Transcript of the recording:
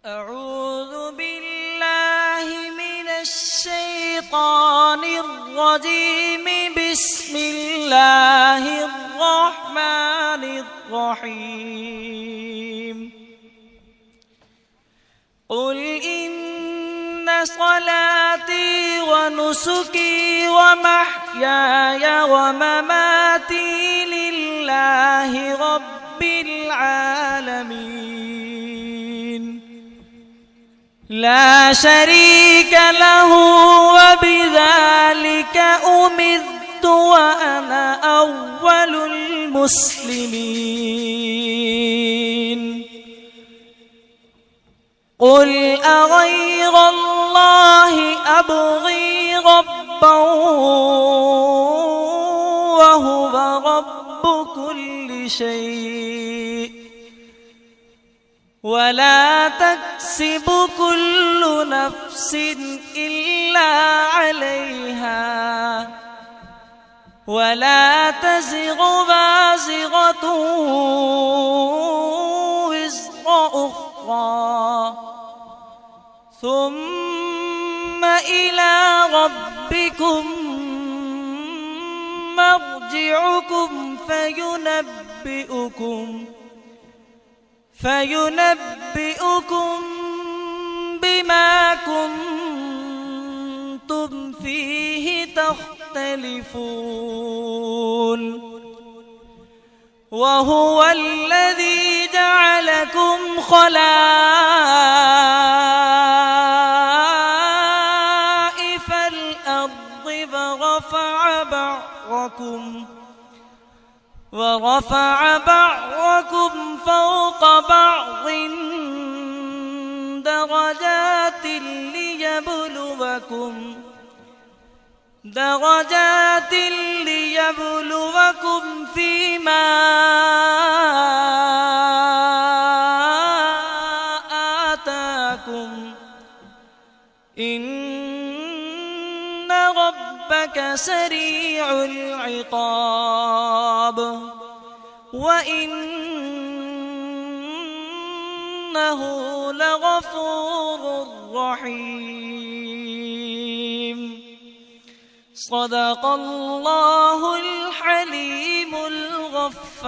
أعوذ بالله من الشيطان الرجيم. بسم الله الرحمن الرحيم. قل إن صلاتي ونسكي ومحياي ومماتي لله رب العالمين لا شريك له وبذلك أمرت وأنا أول المسلمين. قل أغير الله أبغي ربا وهو رب كل شيء ولا تكسب كل نفس إلا عليها ولا تزر وازرة وزر أخرى ثم إلى ربكم مرجعكم فينبئكم بما كنتم فيه تختلفون. وهو الذي جعلكم خلائف الأرض ورفع بعضكم فوق بعض درجات ليبلوكم فيما آتاكم إن ربك سريع العقاب وإنه لغفور رحيم. صدق الله الحليم الغفار.